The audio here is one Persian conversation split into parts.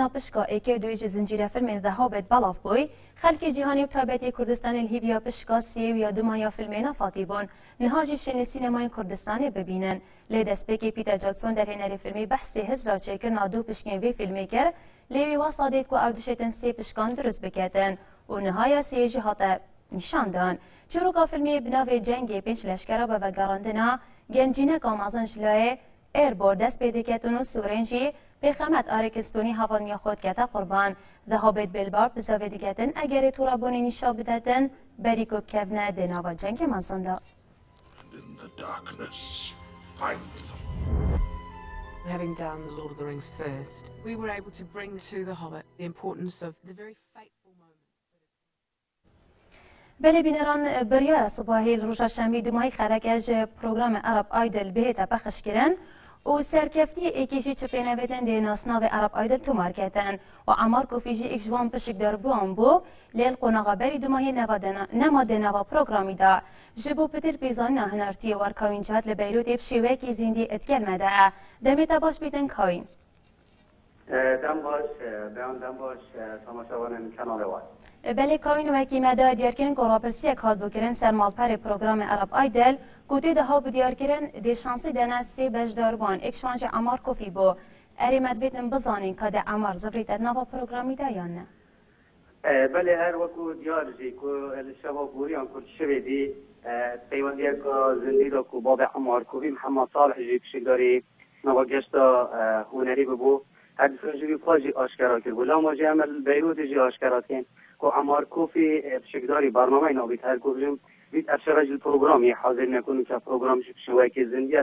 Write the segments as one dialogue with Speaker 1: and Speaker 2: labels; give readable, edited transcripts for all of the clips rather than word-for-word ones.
Speaker 1: پشکا ایکی دوی زنجیره فیلم ذهابت بلاف بوی خلک جهانی و تابعی کردستان الهیویا پشکا سیو یا دومایا فیلم نفاتی بون نهاجی شن سینمای کردستانی ببینن لی دسپیکی پیتر جاکسون در هنری فیلمی بحثی هزرا چکر نادو پشکین وی فیلمی کر لیوی واسادید کو اودشتن سی پشکان درست بکتن و نهایا سیجی هاته نشان دان چروکا فیلمی بناوی جنگی پنج لشکره به وگاراندنا گنجینه کامازن شلای ایربورد دست پیدا کردن و سورنجی به خدمت آرکستونی هوانیا خود کتا قربان ذهابت بلبار بزاوی دیگتن اگر تو را بونی نشا بدتن بری کب کفنه دناوا جنگ مزنده.
Speaker 2: Having done The Lord of the Rings first, we were able to bring to The Hobbit the importance of the very fateful moments.
Speaker 1: بله بینران بریار صبحی روز شنبه دومای خرکش پروگرام عرب آیدل بهت پخش کردن و سرکفتی ایکیجی چپینه بدن دی ناسناو عرب آیدل تو مارکتن و عمار کوفیجی اکجوان پشک در بوان بو لیل قناغا بری دومای نماد نوا پروگرامی دا جبو پتر پیزان هنرتی وارکاوین جهت لبیروت بشیوه کی زیندی اتکل مده دمیتا باش بیدن کاوین
Speaker 3: دم باش تماشاوان کانال وای
Speaker 1: بله کاوین وکی مده دیار کردن که راپرسی کال بکرن سرمالپر پروگرام عرب آیدل گوته ده ها بدیار کردن دی شانسی دنه سی بجداربان اکشوانج عمار کوفی بو اری مدویتن بزانین که ده عمار زفریت نوا پروگرامی ده یا نه
Speaker 3: بله هر وکو دیار جی که الشبا بوریان کل شویدی پیوندی که زندی دا که باب عمار کوفی محمد صالح جی کشی داری نوا گشتا هنری ببو هر دفعه پاجی آشکارا کرد ولی ما جی عمل بیروت جی آشکارا کن که عمار کوفی بشکداری برنامه نابید هر کوفیم بید افشارج الپروگرامی حاضر نکنیم که پروگرام شوی که زندی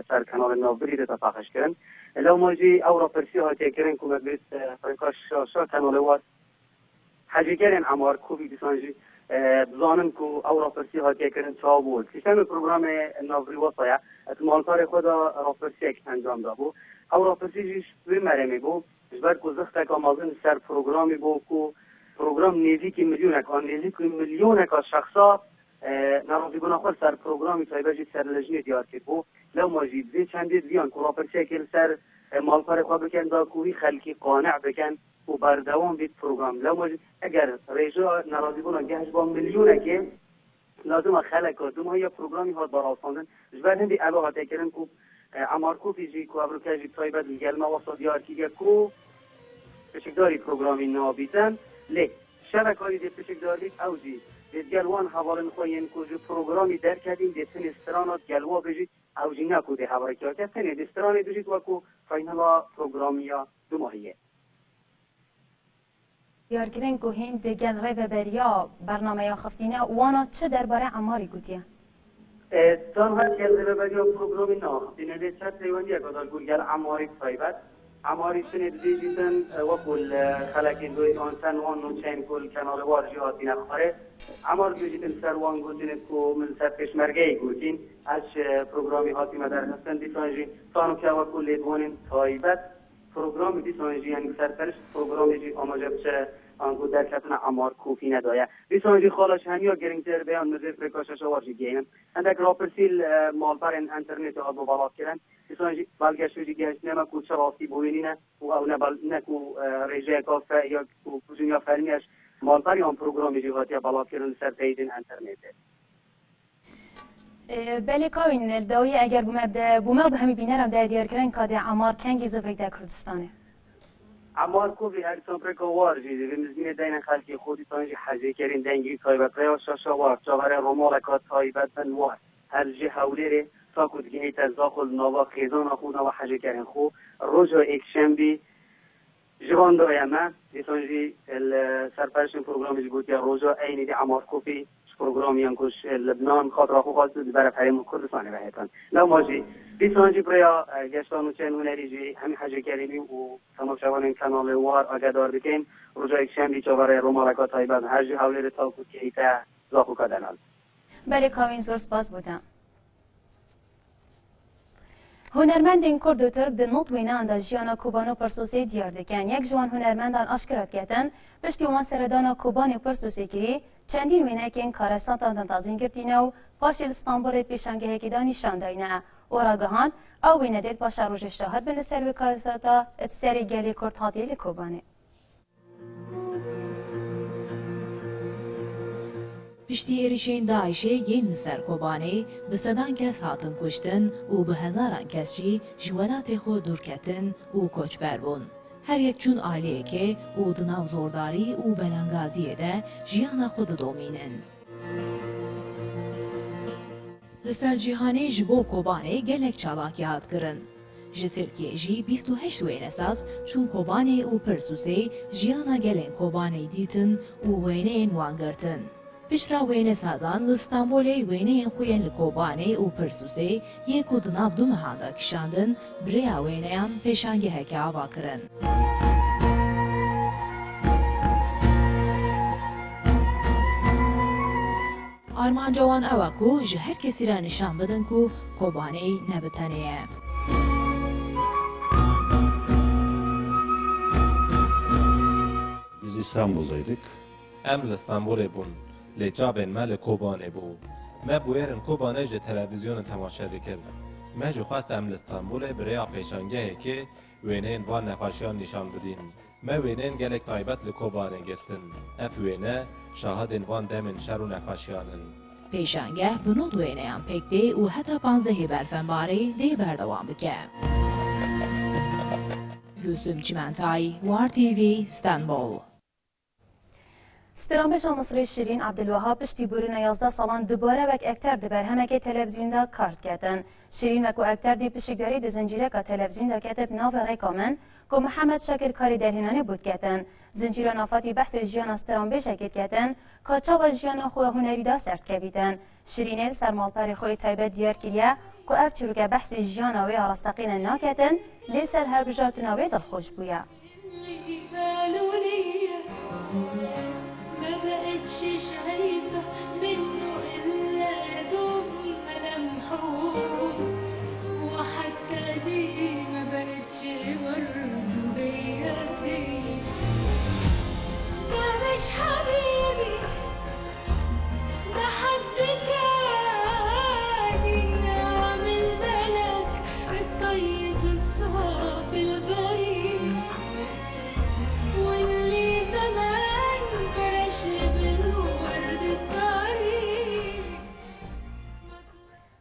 Speaker 3: سر کانال نابری ده تفاقش کرن لو ما جی او را پرسی ها تکرن که مدبید فرکاش شاشا کانال واد حاجی کرن عمار کوفی بسانجی بزانم که او را پرسی ها تکرن چا بود سیستم پروگرام نابری واسایا اتمالکار خود را پرسی اک انجام ده بو او را پرسی جیش بی مرمی بو جبر که زخت که مازن سر پروگرامی بو که پروگرام نیزی که میلیون که شخصا نرازی بنا خود سر پروگرامی تایبه سر لجنه دیار کرد بو لو ماجید زی چندید بیان که راپرسی که سر مالکار خواه بکن دا کوی خلکی قانع بکن و بردوام بید پروگرام لو ماجید اگر ریجا نرازی بنا گهش با میلیونه که لازم خلق دوم ها یا پروگرامی ها براساندن جبر هندی علاقه تکرن که عمار کوفی جی که ابروکاجی تایبه دیگر مواسط دیار که کو پشکداری پروگرامی نابیدن لی شبکاری دی پشکداری اوجی دید گلوان حوالن خوین کوجو پروگرامی در کردیم دید تن استرانات گلوا بجید اوجی نکو دی حواره که تن دید استرانی بجید وکو فاینالا پروگرامیا دو ماهیه
Speaker 1: یارگرین گوهین دیگل ری و بریا برنامه یا خفتینه وانا چه درباره عماری گوتیه؟
Speaker 3: تان هست گل ری و بریا پروگرامی ناخفتینه دید چه دیوانی اگه گل عماری فایبت عماری سنید دیجیتن وکل خلقین دوی آنسان وان نوچین کل کنال وارجی هاتی نخواره عمار دیجیتن سروان گوتین کو من سر پشمرگه گوتین از پروگرامی هاتی مدر هستن دیسانجی تانو که وکل لیدوانین تایبت پروگرامی دیسانجی یعنی سرپرش پروگرامی جی آماجه بچه آنگو در کتن عمار کوفی ندایه دیسانجی خالش هنیا گرینگتر بیان مزید پرکاشش وارجی گینن اندک راپرسیل مالبر انترنت آدو بالات کرن دیسانجی بلگشوی گشت نما کوچه راستی بوینینه و او نکو رژه کافه یا کوچنیا فرمیش مالبری آن پروگرامی جهاتی بالات کرن سر پیدین انترنته
Speaker 1: بله کاوین الداوی اگر بومه به همی بینرم در دیار کرن که در عمار کنگی زفری در کردستانه
Speaker 3: عمار کوفی هر سامپرکا وارجی دیگه مزمین دین خلقی خودی تانجی حجی کرین دنگی تایبت ریا شاشا وار چاوره رومالکات تایبت بن وار هر جه حوله تاکو دیگه ایت از داخل نوا خیزان خود نوا حجی کرین خو روزا اکشنبی جوان دایما دیسانجی سرپرش پروگرامی بود یا روزا عینی دی عمار کوفی پروگرامی انکوش لبنان خاطر خو خاص برای فریم کردستان بهتن لو ماجی دیسانجی برای گشتانو چن هنری جی همین حجی کریمی و تماشاوان کانال وار آگادار بکن روزا اکشنبی چاوره رومالکات تایبت هر جه حوله تاکو که ایت زاخو کدنال
Speaker 1: بله کاوین زور سپاس بودم هنرمندین کرد و ترک ده نوت وینان دا جیانا کوبانو پرسوسی دیار دکن یک جوان هنرمندان آشکرات کردن پشتی وان سردانا کوبانی پرسوسی کری چندین وینه که این کارستان تازین گرتینه و پاشیل استانبول پیشنگه هکی دانیشان داینه وراگهان او ویندل پاشا روژ شاهد بن لسر وکالساتا بسری گلی کرد هاتی لکوبانه.
Speaker 4: پشتی ایریشین داعشه ین سر کوبانه به صدان کس هاتن کشتن و به هزاران کسی جوانات خود دور کتن و کوچبر بون. هر یک چون عالیه که او دناو زورداری و بلنگازیه ده جیان خود دومینن. لسر جیهانه جبو کوبانه گلک چالاکیات کرن. ji Tirkiye jî 28 wênesaz çûn kobanê û pirsûsê jiyana gelên kobanê dîtin û wêneyên wan girtin. Piştra wênesazan li Stenbolê wêneyên xwe yên li kobanê û pirsûsê yên ku di nav du mehan de kişandin, birêya wêneyan pêşangeheke ava kirin. Armanca wan ew e ku ji her kesî re nîşan bidin ku kobanê ne bi tenê ye.
Speaker 5: Biz İstanbul'daydık.
Speaker 6: Em li Stenbolê bûn, lê çavên me li Kobanê bû. Me bûyerên Kobanê ji televizyonê temaşe dikir. Me jî xwest em li Stenbolê birêya pêşangehekê wêneyên van nexweşiyan nîşan bidîn. Me wêneyên gelek taybet li Kobanê girtin. Ev wêne şahidên van demên şer û nexweşiyan in.
Speaker 4: Pêşangeh bi nod wêneyan pêk tê û heta 15 berfembarê dê berdewam bike. Gülsüm Çimentay, War TV, İstanbul.
Speaker 1: Stranbeja Mısrê Şirîn Abdülwehab piştî bûrina 11 salan dubare wek ekter di berhemekê televizyonda kart ketin. Şirîn wek ekter dî piştîdarî di zincîreka televizyonda ketib navê rêka min ku Mihemed Şakir karî derhînanê bût ketin. Zincîra nafatî behsê jiyana stranbêjekê ketin, ka çava jiyana xwe hunerî da serdkevîtin. Şirînê sermalperê xwe taybet diyar kiriye ku ev çîroka behsê jiyana wê arasteqînê naketin, lê ser herbijartina wê dilxweş bûye.
Speaker 7: ما بقتش شايفة منه إلا دوب ملامحه وحتى دي ما بقتش برضه هي ده مش حبيبي ده حد تاني عامل ملك الطيب الصافي البريء واللي زمان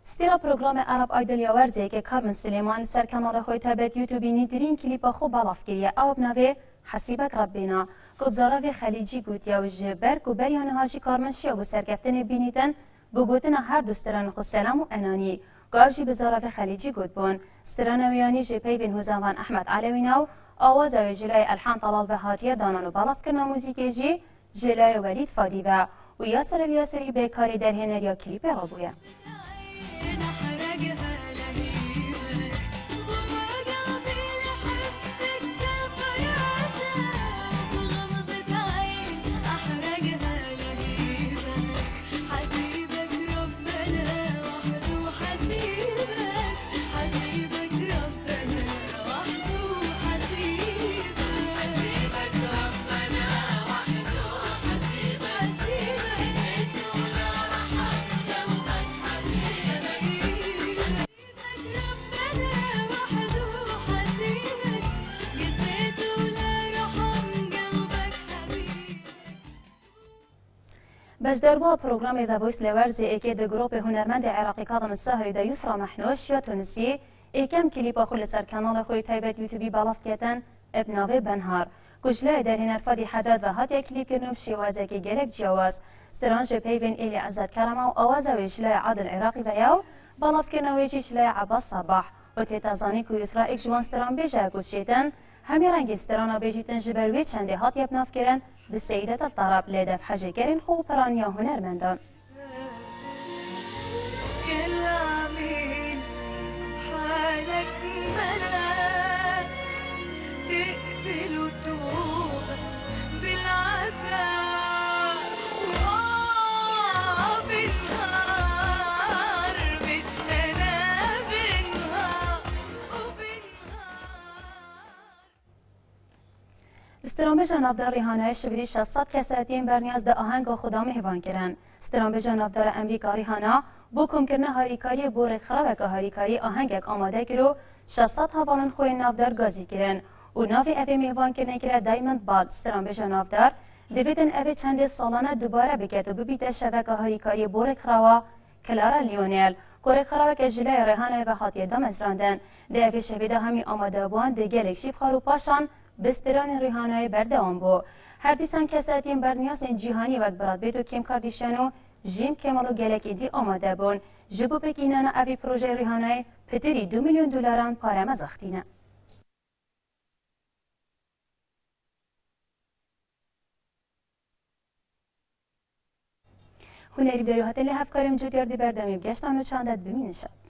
Speaker 1: ستیرا پروگرام عرب آیدل یاورزی که کارمن سلیمان سر کانال خوی تابت یوتیوبینی درین کلیپا خو بالاف کریه او بناوی حسیبک ربینا گبزاراوی خلیجی گوت یا جبر کو بریان هاجی کارمن شیا بو سرکفتن بینیدن بو گوتن هر دو ستران خو سلام و انانی گاوجی بزاراوی خلیجی گوت بون سترانویانی جپیوین هوزاوان احمد علویناو آواز و جلای الحان طلال و هاتیه دانان و بالاف کرنا موزیکی جی جلای ولید فادی و یاسر الیاسری به کاری در هنر یا کلیپ رابویه. بجدربوا برنامج ذا فويس لورزي اكيد جروب هنرمند عراقي كاظم السهري دا يسرى محنوش يا تونسي اكم كليب اخر سر كانال خوي تايبت يوتيوبي بالاف كيتن ابناوي بنهار كجلا در هنر فادي حداد و هات كليب كرنوب شوازه كي جلك جواز سترانج بيفن الي عزت كرمه و اوازه ويشلا عادل عراقي وياو بالاف كنويجي شلا عباس صباح و تيتازاني كو يسرى اك جوان ستران بيجا كوشيتن همي رنگ سترانا بيجيتن جبروي چنده هات يبناف كرن بالسيدة الطرب لدف حاجة كرين خو برانيا هنرمندان
Speaker 7: حالك ملاك تقتل وتوبك بالعذاب بالنهار مش أنا بالنهار وبالنهار
Speaker 1: استرامبیجا نافدار ریحانه شویدی 600 کساتین برنیاز ده آهنگ خدا مهوان کرن. استرامبیجا نافدار امریکا ریحانه بو کمکرنه هاریکاری بورک خرابک هاریکاری آهنگک آماده کرو 600 هوالن خوی نافدار گازی کرن و ناوی اوی مهوان کرنه کرده دایموند باد. استرامبیجا نافدار دویدن اوی چند سالانه دوباره بکت و ببیت شبکه هاریکاری بورک خرابا کلارا لیونیل کورک خرابک جلای ریحانه و حاتیه دامزراندن ده اوی شویده همی آماده بوان ده گلک شیف خارو پاشان بستران ریحانه بردوام بو. هر دیسان کساتین برنیاز جیهانی وقت براد بیت و کیم کاردیشیانو جیم کمالو گلکی دی آماده بون. جبو پکینانا اوی پروژه ریحانه پتری 2 میلیون دلاران پاره مزاختینه. هنری بدایو هاتلی هفکارم جوتیار دی بردمی بگشتان و چاندت بمینشد.